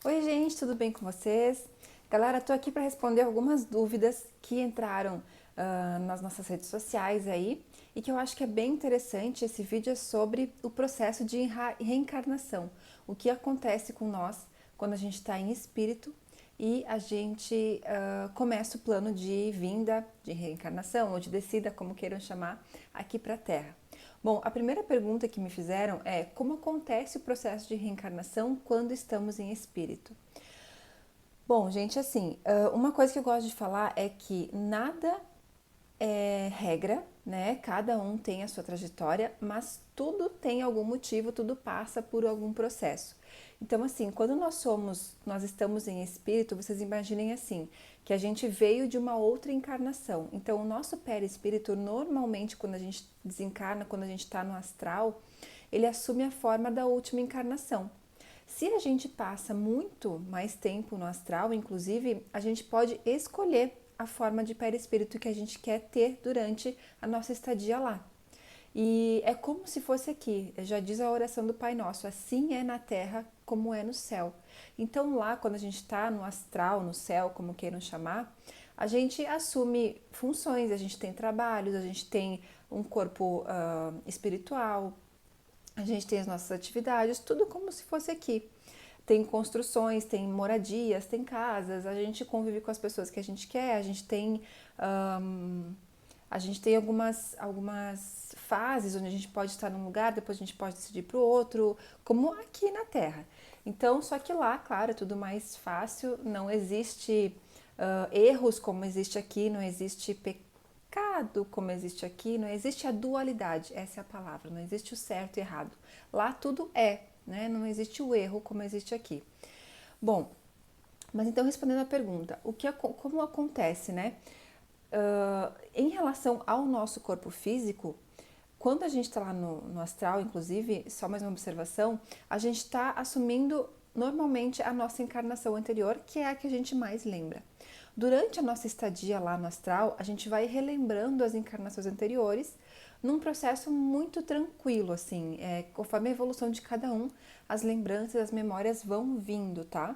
Oi, gente, tudo bem com vocês? Galera, tô aqui para responder algumas dúvidas que entraram nas nossas redes sociais aí e que eu acho que é bem interessante. Esse vídeo é sobre o processo de reencarnação, o que acontece com nós quando a gente está em espírito e a gente começa o plano de vinda, de reencarnação ou de descida, como queiram chamar, aqui para a Terra. Bom, a primeira pergunta que me fizeram é como acontece o processo de reencarnação quando estamos em espírito? Bom, gente, assim, uma coisa que eu gosto de falar é que nada é regra, né? Cada um tem a sua trajetória, mas tudo tem algum motivo, tudo passa por algum processo. Então, assim, quando nós estamos em espírito, vocês imaginem assim, que a gente veio de uma outra encarnação. Então, o nosso perispírito, normalmente, quando a gente desencarna, quando a gente está no astral, ele assume a forma da última encarnação. Se a gente passa muito mais tempo no astral, inclusive, a gente pode escolher a forma de perispírito que a gente quer ter durante a nossa estadia lá. E é como se fosse aqui, já diz a oração do Pai Nosso, assim é na terra como é no céu. Então lá, quando a gente está no astral, no céu, como queiram chamar, a gente assume funções, a gente tem trabalhos, a gente tem um corpo espiritual, a gente tem as nossas atividades, tudo como se fosse aqui. Tem construções, tem moradias, tem casas, a gente convive com as pessoas que a gente quer, a gente tem algumas fases onde a gente pode estar num lugar, depois a gente pode decidir para o outro, como aqui na Terra. Então, só que lá, claro, é tudo mais fácil, não existe erros como existe aqui, não existe pecado como existe aqui, não existe a dualidade, essa é a palavra, não existe o certo e errado. Lá tudo é, né? Não existe o erro como existe aqui. Bom, mas então respondendo a pergunta, como acontece, né? Em relação ao nosso corpo físico, quando a gente está lá no astral, inclusive, só mais uma observação, a gente está assumindo normalmente a nossa encarnação anterior, que é a que a gente mais lembra. Durante a nossa estadia lá no astral, a gente vai relembrando as encarnações anteriores num processo muito tranquilo, assim, conforme a evolução de cada um, as lembranças, as memórias vão vindo, tá?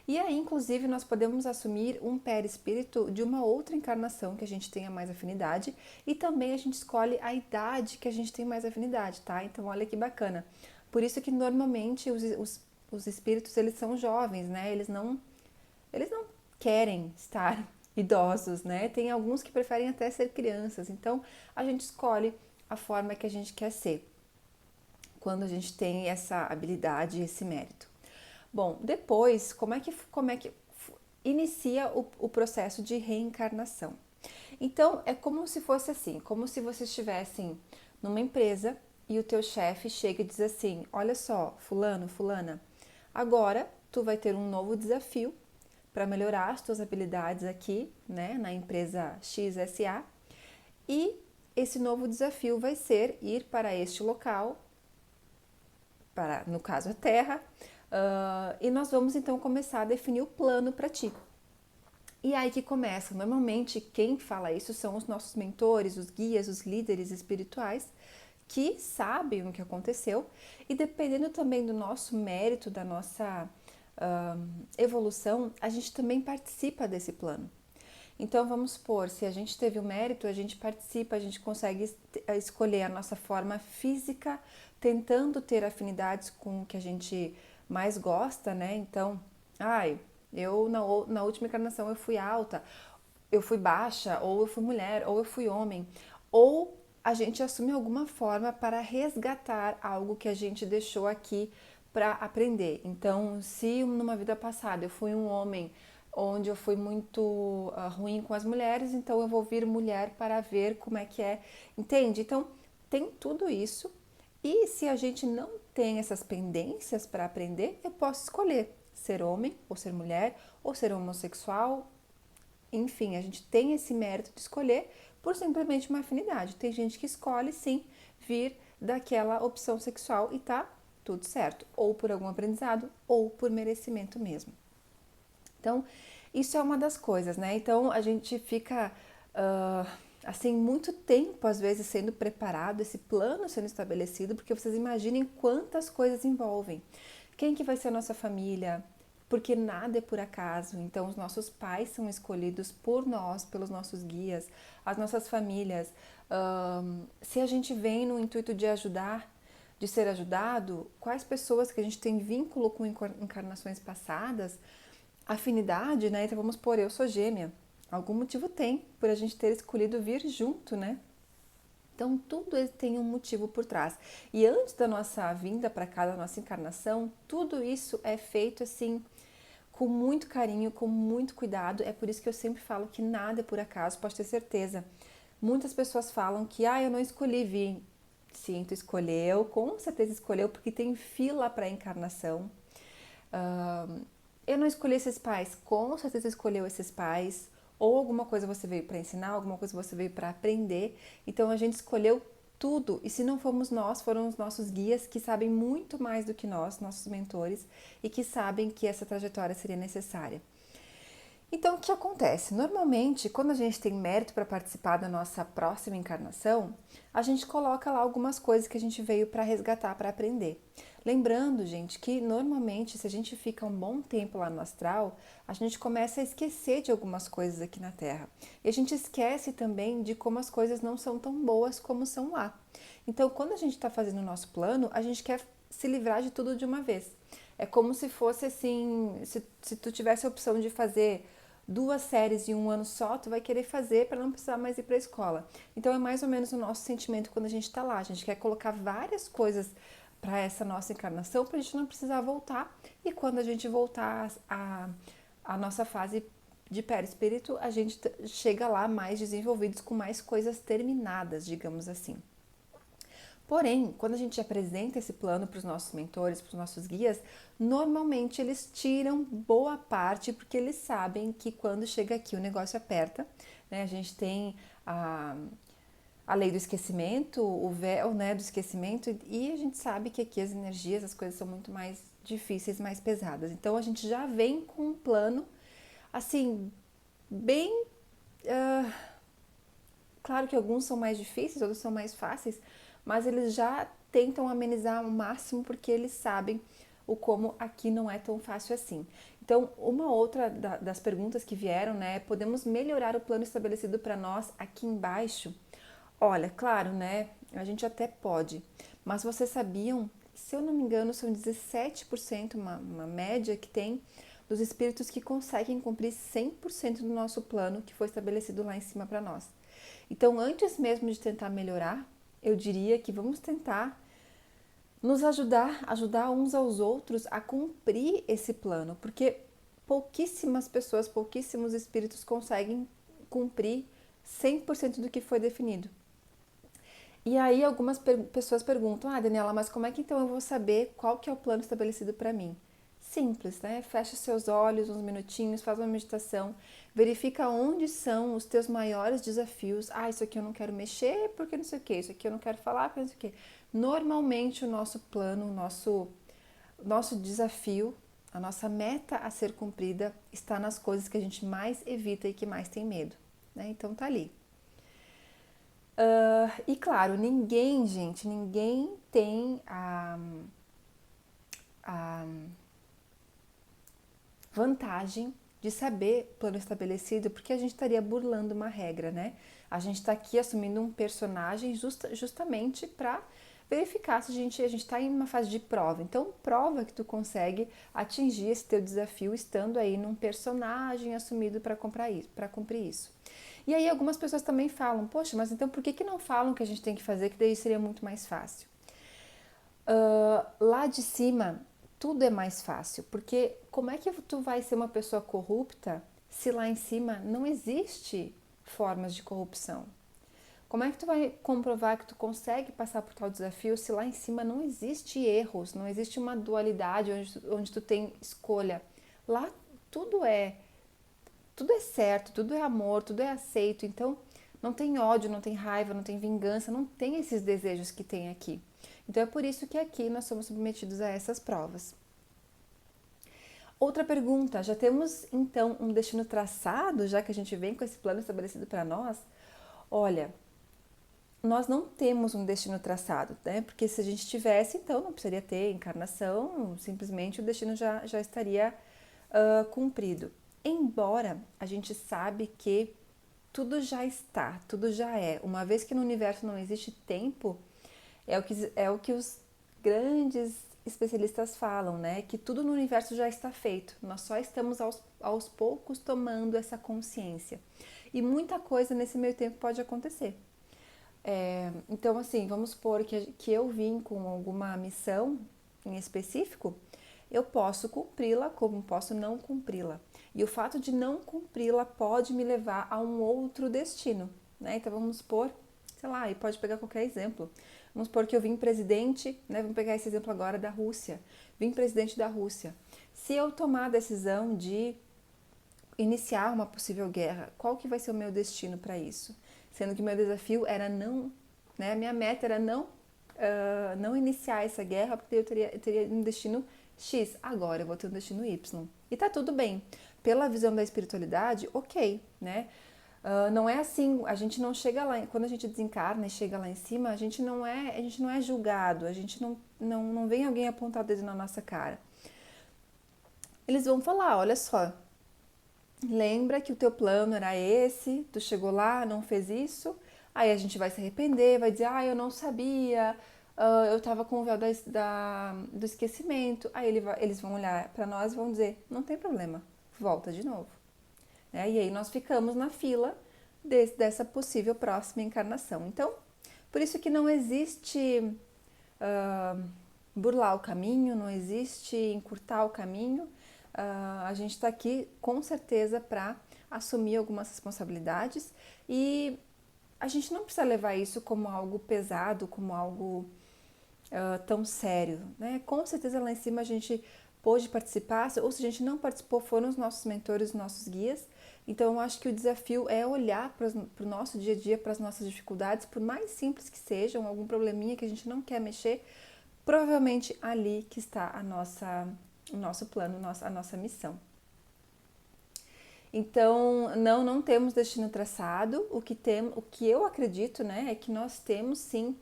E aí, inclusive, nós podemos assumir um perispírito de uma outra encarnação que a gente tenha mais afinidade e também a gente escolhe a idade que a gente tem mais afinidade, tá? Então, olha que bacana. Por isso que normalmente os espíritos, eles são jovens, né? Eles não querem estar idosos, né? Tem alguns que preferem até ser crianças. Então, a gente escolhe a forma que a gente quer ser quando a gente tem essa habilidade e esse mérito. Bom, depois, como é que inicia o processo de reencarnação? Então, é como se fosse assim, como se vocês estivessem numa empresa e o teu chefe chega e diz assim: "Olha só, fulano, fulana, agora tu vai ter um novo desafio para melhorar as tuas habilidades aqui, né, na empresa XSA, e esse novo desafio vai ser ir para este local, para, no caso, a Terra, e nós vamos então começar a definir o plano para ti. E aí que começa. Normalmente, quem fala isso são os nossos mentores, os guias, os líderes espirituais, que sabem o que aconteceu, e dependendo também do nosso mérito, da nossa evolução, a gente também participa desse plano. Então vamos supor, se a gente teve o mérito, a gente participa, a gente consegue escolher a nossa forma física, tentando ter afinidades com o que a gente mais gosta, né? Então, eu na última encarnação eu fui alta, eu fui baixa, ou eu fui mulher, ou eu fui homem. Ou a gente assume alguma forma para resgatar algo que a gente deixou aqui para aprender. Então, se numa vida passada eu fui um homem onde eu fui muito ruim com as mulheres, então eu vou vir mulher para ver como é que é, entende? Então, tem tudo isso. E se a gente não tem essas pendências para aprender, eu posso escolher ser homem ou ser mulher, ou ser homossexual, enfim, a gente tem esse mérito de escolher por simplesmente uma afinidade. Tem gente que escolhe sim vir daquela opção sexual e tá tudo certo, ou por algum aprendizado, ou por merecimento mesmo. Então, isso é uma das coisas, né? Então, a gente fica assim muito tempo às vezes sendo preparado, esse plano sendo estabelecido, porque vocês imaginem quantas coisas envolvem. Quem que vai ser a nossa família? porque nada é por acaso. Então, os nossos pais são escolhidos por nós, pelos nossos guias, as nossas famílias. Se a gente vem no intuito de ajudar, de ser ajudado, quais pessoas que a gente tem vínculo com encarnações passadas, afinidade, né? Então, vamos supor, eu sou gêmea. Algum motivo tem por a gente ter escolhido vir junto, né? Então, tudo tem um motivo por trás. E antes da nossa vinda para cá, da nossa encarnação, tudo isso é feito assim, com muito carinho, com muito cuidado. É por isso que eu sempre falo que nada é por acaso, pode ter certeza. Muitas pessoas falam que, eu não escolhi vir. Sim, tu escolheu, com certeza escolheu, porque tem fila para a encarnação. Eu não escolhi esses pais, com certeza escolheu esses pais. Ou alguma coisa você veio para ensinar, alguma coisa você veio para aprender. Então a gente escolheu tudo. E se não fomos nós, foram os nossos guias que sabem muito mais do que nós, nossos mentores, e que sabem que essa trajetória seria necessária. Então, o que acontece? Normalmente, quando a gente tem mérito para participar da nossa próxima encarnação, a gente coloca lá algumas coisas que a gente veio para resgatar, para aprender. Lembrando, gente, que normalmente, se a gente fica um bom tempo lá no astral, a gente começa a esquecer de algumas coisas aqui na Terra. E a gente esquece também de como as coisas não são tão boas como são lá. Então, quando a gente está fazendo o nosso plano, a gente quer se livrar de tudo de uma vez. É como se fosse assim, se tu tivesse a opção de fazer 2 séries em um ano só, tu vai querer fazer para não precisar mais ir para a escola. Então é mais ou menos o nosso sentimento quando a gente está lá. A gente quer colocar várias coisas para essa nossa encarnação para a gente não precisar voltar. E quando a gente voltar à nossa fase de perispírito, a gente chega lá mais desenvolvidos, com mais coisas terminadas, digamos assim. Porém, quando a gente apresenta esse plano para os nossos mentores, para os nossos guias, normalmente eles tiram boa parte, porque eles sabem que quando chega aqui o negócio aperta, né? A gente tem a lei do esquecimento, o véu, né, do esquecimento, e a gente sabe que aqui as energias, as coisas são muito mais difíceis, mais pesadas. Então a gente já vem com um plano, assim, bem... Claro que alguns são mais difíceis, outros são mais fáceis, mas eles já tentam amenizar ao máximo porque eles sabem o como aqui não é tão fácil assim. Então, uma outra das perguntas que vieram, né, podemos melhorar o plano estabelecido para nós aqui embaixo? Olha, claro, né, a gente até pode, mas vocês sabiam, se eu não me engano, são 17%, uma média que tem dos espíritos que conseguem cumprir 100% do nosso plano que foi estabelecido lá em cima para nós. Então, antes mesmo de tentar melhorar, eu diria que vamos tentar nos ajudar uns aos outros a cumprir esse plano, porque pouquíssimas pessoas, pouquíssimos espíritos conseguem cumprir 100% do que foi definido. E aí algumas pessoas perguntam, Daniela, mas como é que então eu vou saber qual que é o plano estabelecido para mim? Simples, né? Fecha seus olhos uns minutinhos, faz uma meditação, verifica onde são os teus maiores desafios. Isso aqui eu não quero mexer porque não sei o que, isso aqui eu não quero falar porque não sei o que. Normalmente o nosso plano, nosso desafio, a nossa meta a ser cumprida está nas coisas que a gente mais evita e que mais tem medo, né? Então tá ali. E claro, ninguém tem a vantagem de saber plano estabelecido, porque a gente estaria burlando uma regra, né? A gente está aqui assumindo um personagem justamente para verificar se a gente está em uma fase de prova. Então, prova que tu consegue atingir esse teu desafio estando aí num personagem assumido para cumprir isso. E aí algumas pessoas também falam, poxa, mas então por que não falam o que a gente tem que fazer, que daí seria muito mais fácil? Lá de cima, tudo é mais fácil, porque como é que tu vai ser uma pessoa corrupta se lá em cima não existe formas de corrupção? Como é que tu vai comprovar que tu consegue passar por tal desafio se lá em cima não existe erros, não existe uma dualidade onde tu tem escolha? Lá tudo é certo, tudo é amor, tudo é aceito. Então não tem ódio, não tem raiva, não tem vingança, não tem esses desejos que tem aqui. Então é por isso que aqui nós somos submetidos a essas provas. Outra pergunta, já temos então um destino traçado, já que a gente vem com esse plano estabelecido para nós? Olha, nós não temos um destino traçado, né? Porque se a gente tivesse, então não precisaria ter encarnação, simplesmente o destino já estaria cumprido. Embora a gente sabe que tudo já está, tudo já é. Uma vez que no universo não existe tempo, é o que os grandes especialistas falam, né? Que tudo no universo já está feito. Nós só estamos aos poucos tomando essa consciência. E muita coisa nesse meio tempo pode acontecer. Então, assim, vamos supor que eu vim com alguma missão em específico, eu posso cumpri-la como posso não cumpri-la. E o fato de não cumpri-la pode me levar a um outro destino, né? Então, vamos supor, sei lá, e pode pegar qualquer exemplo. Vamos supor que eu vim presidente, né? Vamos pegar esse exemplo agora da Rússia. Vim presidente da Rússia. Se eu tomar a decisão de iniciar uma possível guerra, qual que vai ser o meu destino para isso? Sendo que meu desafio era não, né, minha meta era não iniciar essa guerra, porque eu teria um destino X, agora eu vou ter um destino Y. E tá tudo bem. Pela visão da espiritualidade, ok, né? Não é assim, a gente não chega lá, quando a gente desencarna e chega lá em cima, a gente não é julgado, a gente não vem alguém apontar o dedo na nossa cara. Eles vão falar, olha só, lembra que o teu plano era esse, tu chegou lá, não fez isso, aí a gente vai se arrepender, vai dizer, eu não sabia, eu tava com o véu do esquecimento. Aí eles vão olhar para nós e vão dizer, não tem problema, volta de novo. Né? E aí nós ficamos na fila dessa possível próxima encarnação. Então, por isso que não existe burlar o caminho, não existe encurtar o caminho. A gente está aqui com certeza para assumir algumas responsabilidades e a gente não precisa levar isso como algo pesado, como algo tão sério, né? Com certeza lá em cima a gente pôde participar, ou se a gente não participou, foram os nossos mentores, os nossos guias. Então eu acho que o desafio é olhar para o nosso dia a dia, para as nossas dificuldades, por mais simples que sejam, algum probleminha que a gente não quer mexer, provavelmente ali que está o nosso plano, a nossa missão. Então, não temos destino traçado. O que eu acredito, né, é que nós temos sim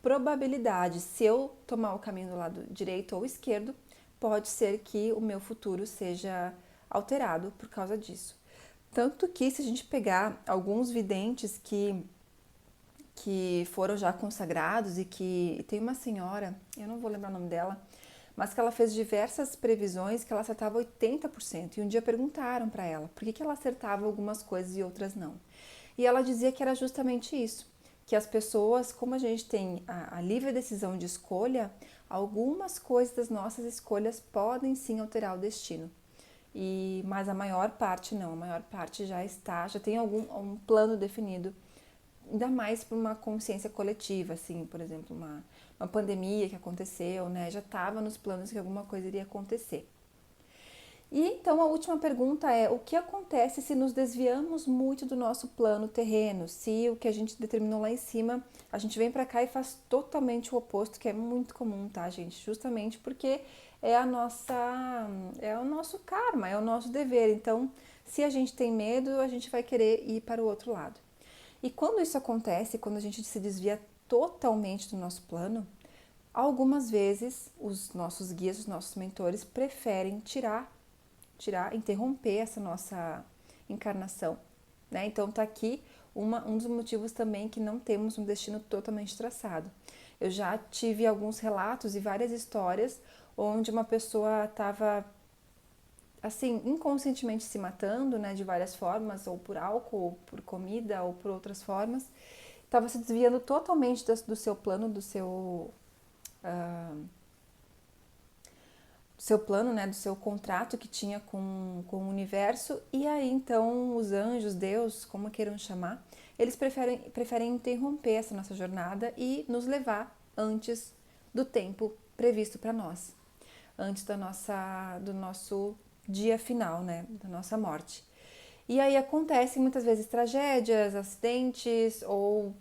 probabilidade. Se eu tomar o caminho do lado direito ou esquerdo, pode ser que o meu futuro seja alterado por causa disso. Tanto que se a gente pegar alguns videntes que foram já consagrados e que tem uma senhora, eu não vou lembrar o nome dela, mas que ela fez diversas previsões que ela acertava 80%. E um dia perguntaram para ela por que ela acertava algumas coisas e outras não. E ela dizia que era justamente isso, que as pessoas, como a gente tem a livre decisão de escolha, algumas coisas das nossas escolhas podem sim alterar o destino. Mas a maior parte não, a maior parte já tem um plano definido, ainda mais para uma consciência coletiva, assim, por exemplo, uma pandemia que aconteceu, né? Já estava nos planos que alguma coisa iria acontecer. E então a última pergunta é: o que acontece se nos desviamos muito do nosso plano terreno? Se o que a gente determinou lá em cima, a gente vem para cá e faz totalmente o oposto, que é muito comum, tá, gente? Justamente porque é o nosso karma, é o nosso dever. Então, se a gente tem medo, a gente vai querer ir para o outro lado. E quando isso acontece, quando a gente se desvia totalmente do nosso plano, algumas vezes os nossos guias, os nossos mentores preferem interromper essa nossa encarnação, né? Então tá aqui um dos motivos também que não temos um destino totalmente traçado. Eu já tive alguns relatos e várias histórias onde uma pessoa estava assim, inconscientemente se matando, né, de várias formas, ou por álcool, ou por comida, ou por outras formas, estava se desviando totalmente do seu plano, do seu plano, né, do seu contrato que tinha com o universo, e aí então os anjos, Deus, como queiram chamar, eles preferem interromper essa nossa jornada e nos levar antes do tempo previsto para nós, antes do nosso dia final, né, da nossa morte. E aí acontecem muitas vezes tragédias, acidentes, ou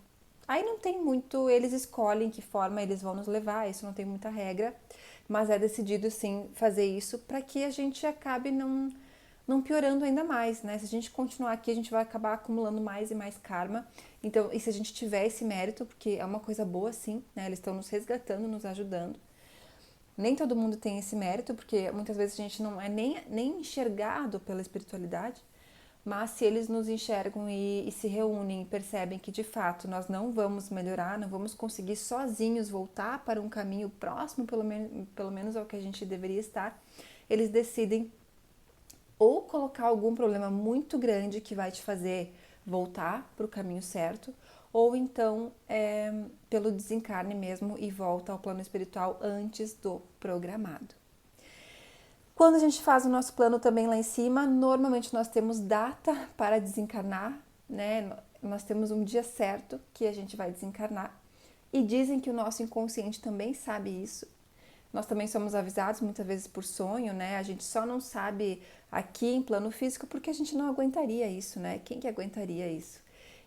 aí não tem muito, eles escolhem que forma eles vão nos levar, isso não tem muita regra, mas é decidido sim fazer isso para que a gente acabe não piorando ainda mais, né? Se a gente continuar aqui, a gente vai acabar acumulando mais e mais karma. Então, e se a gente tiver esse mérito, porque é uma coisa boa sim, né? Eles estão nos resgatando, nos ajudando. Nem todo mundo tem esse mérito, porque muitas vezes a gente não é nem enxergado pela espiritualidade, mas se eles nos enxergam e se reúnem e percebem que de fato nós não vamos melhorar, não vamos conseguir sozinhos voltar para um caminho próximo, pelo menos ao que a gente deveria estar, eles decidem ou colocar algum problema muito grande que vai te fazer voltar para o caminho certo, ou então pelo desencarne mesmo e volta ao plano espiritual antes do programado. Quando a gente faz o nosso plano também lá em cima, normalmente nós temos data para desencarnar, né? Nós temos um dia certo que a gente vai desencarnar. E dizem que o nosso inconsciente também sabe isso. Nós também somos avisados muitas vezes por sonho, né? A gente só não sabe aqui em plano físico porque a gente não aguentaria isso, né? Quem que aguentaria isso?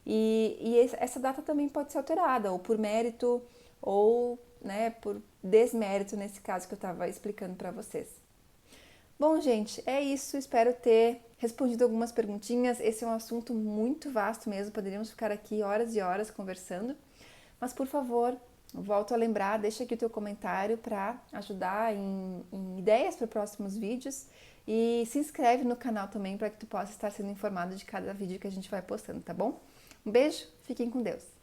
E essa data também pode ser alterada, ou por mérito, ou né, por desmérito, nesse caso que eu estava explicando para vocês. Bom, gente, é isso. Espero ter respondido algumas perguntinhas. Esse é um assunto muito vasto mesmo, poderíamos ficar aqui horas e horas conversando. Mas, por favor, volto a lembrar, deixa aqui o teu comentário para ajudar em ideias para próximos vídeos. E se inscreve no canal também para que tu possa estar sendo informado de cada vídeo que a gente vai postando, tá bom? Um beijo, fiquem com Deus!